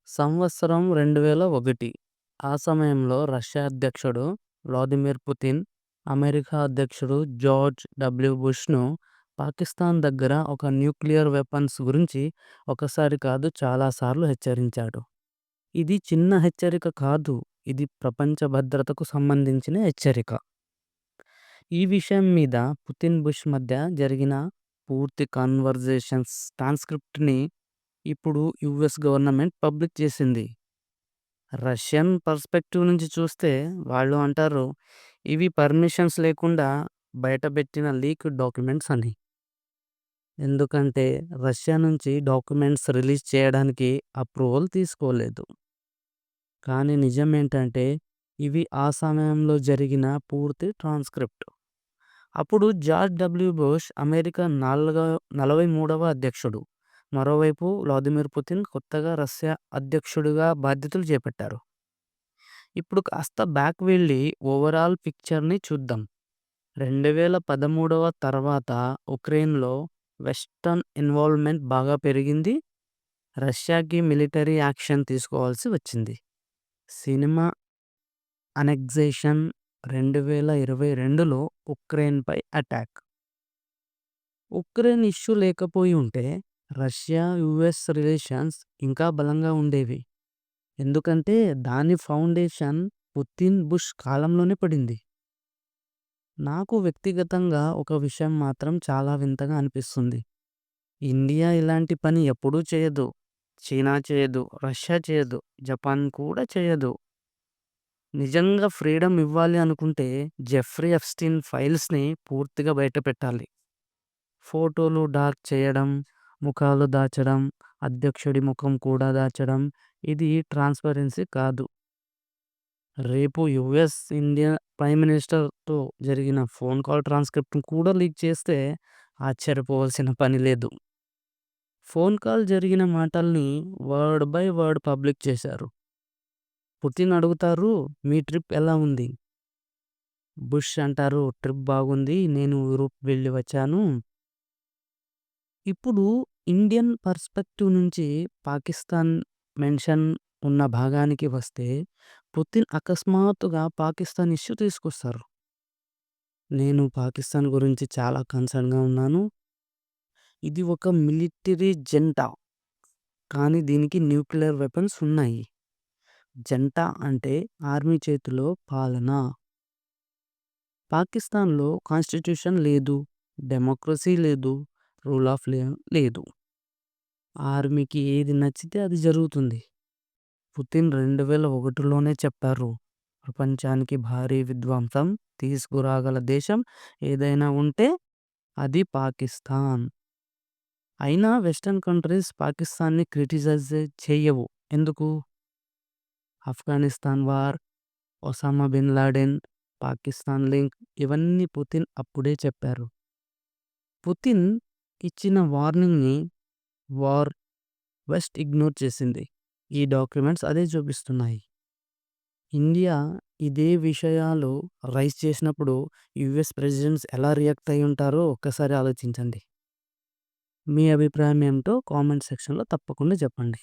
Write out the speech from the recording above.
సంవత్సరం 2001. ఆ సమయంలో రష్యా అధ్యక్షుడు వ్లాదిమిర్ పుతిన్, అమెరికా అధ్యక్షుడు జార్జ్ డబ్ల్యూ బుష్‌ను పాకిస్తాన్ దగ్గర ఒక న్యూక్లియర్ వెపన్స్ గురించి ఒకసారి కాదు చాలా సార్లు హెచ్చరించాడు. ఇది చిన్న హెచ్చరిక కాదు. ఇది ప్రపంచ భద్రతకు సంబంధించిన హెచ్చరిక. ఈ విషయం మీద పుతిన్, బుష్ మధ్య జరిగిన పూర్తి కన్వర్జేషన్స్ ట్రాన్స్‌క్రిప్ట్‌ని ఇప్పుడు యూఎస్ గవర్నమెంట్ పబ్లిక్ చేసింది. రష్యన్ పర్స్పెక్టివ్ నుంచి చూస్తే వాళ్ళు అంటారు, ఇవి పర్మిషన్స్ లేకుండా బయటపెట్టిన లీక్డ్ డాక్యుమెంట్స్ అని. ఎందుకంటే రష్యా నుంచి డాక్యుమెంట్స్ రిలీజ్ చేయడానికి అప్రూవల్ తీసుకోలేదు. కానీ నిజమేంటంటే ఇవి ఆ సమయంలో జరిగిన పూర్తి ట్రాన్స్క్రిప్ట్. అప్పుడు జార్జ్ డబ్ల్యూ బుష్ అమెరికా 43వ అధ్యక్షుడు. మరోవైపు వ్లాదిమిర్ పుతిన్ కొత్తగా రష్యా అధ్యక్షుడిగా బాధ్యతలు చేపట్టారు. ఇప్పుడు కాస్త బ్యాక్ వెళ్ళి ఓవరాల్ పిక్చర్‌ని చూద్దాం. 2013 తర్వాత ఉక్రెయిన్‌లో వెస్టర్న్ ఇన్వాల్వ్‌మెంట్ బాగా పెరిగింది. రష్యాకి మిలిటరీ యాక్షన్ తీసుకోవాల్సి వచ్చింది. సినిమా అనెక్సేషన్ 2022లో ఉక్రెయిన్‌పై అటాక్. ఉక్రెయిన్ ఇష్యూ లేకపోయి ఉంటే రష్యా, యూఎస్ రిలేషన్స్ ఇంకా బలంగా ఉండేవి. ఎందుకంటే దాని ఫౌండేషన్ పుతిన్, బుష్ కాలంలోనే పడింది. నాకు వ్యక్తిగతంగా ఒక విషయం మాత్రం చాలా వింతగా అనిపిస్తుంది. ఇండియా ఇలాంటి పని ఎప్పుడూ చేయదు. చైనా చేయదు. రష్యా చేయదు. జపాన్ కూడా చేయదు. నిజంగా ఫ్రీడమ్ ఇవ్వాలి అనుకుంటే జెఫ్రీ ఎప్‌స్టీన్ ఫైల్స్‌ని పూర్తిగా బయటపెట్టాలి. ఫోటోలు డార్క్ చేయడం, ముఖాలు దాచడం, అధ్యక్షుడి ముఖం కూడా దాచడం ఇది ట్రాన్స్‌పరెన్సీ కాదు. రేపు యూఎస్, ఇండియా ప్రైమ్ మినిస్టర్‌తో జరిగిన ఫోన్ కాల్ ట్రాన్స్‌క్రిప్ట్‌ని కూడా లీక్ చేస్తే ఆశ్చర్యపోవాల్సిన పని లేదు. ఫోన్ కాల్ జరిగిన మాటల్ని వర్డ్ బై వర్డ్ పబ్లిక్ చేశారు. పుతిన్ అడుగుతారు, "మీ ట్రిప్ ఎలా ఉంది?" బుష్ అంటారు, "ట్రిప్ బాగుంది. నేను యూరోప్ వెళ్లి వచ్చాను." ఇప్పుడు ఇండియన్ పర్స్పెక్టివ్ నుంచి పాకిస్తాన్ మెన్షన్ ఉన్న భాగానికి వస్తే, పుతిన్ అకస్మాత్తుగా పాకిస్తాన్ ఇష్యూ తీసుకొస్తారు. "నేను పాకిస్తాన్ గురించి చాలా కన్సర్న్‌గా ఉన్నాను. ఇది ఒక మిలిటరీ జంట. కానీ దీనికి న్యూక్లియర్ వెపన్స్ ఉన్నాయి. జంట అంటే ఆర్మీ చేతిలో పాలన. పాకిస్తాన్‌లో కాన్స్టిట్యూషన్ లేదు. డెమోక్రసీ లేదు. రూల్ ఆఫ్ లా లేదు. ఆర్మీకి ఏది నచ్చితే అది జరుగుతుంది." పుతిన్ 2001లోనే చెప్పారు, "ప్రపంచానికి భారీ విధ్వంసం తీసుకురాగల దేశం ఏదైనా ఉంటే అది పాకిస్తాన్." అయినా వెస్టర్న్ కంట్రీస్ పాకిస్తాన్‌ని క్రిటిసైజ్ చెయ్యవు. ఎందుకు? Afghanistan war, Osama bin Laden, Pakistan link ఇవన్నీ పుతిన్ అప్పుడే చెప్పారు. పుతిన్ ఇచ్చిన వార్నింగ్‌ని వార్ వెస్ట్ ఇగ్నోర్ చేసింది. ఈ డాక్యుమెంట్స్ అదే చూపిస్తున్నాయి. ఇండియా ఇదే విషయాలు రైజ్ చేసినప్పుడు యూఎస్ ప్రెసిడెంట్స్ ఎలా రియాక్ట్ అయ్యుంటారో ఒక్కసారి ఆలోచించండి. మీ అభిప్రాయం ఏమిటో కామెంట్ సెక్షన్‌లో తప్పకుండా చెప్పండి.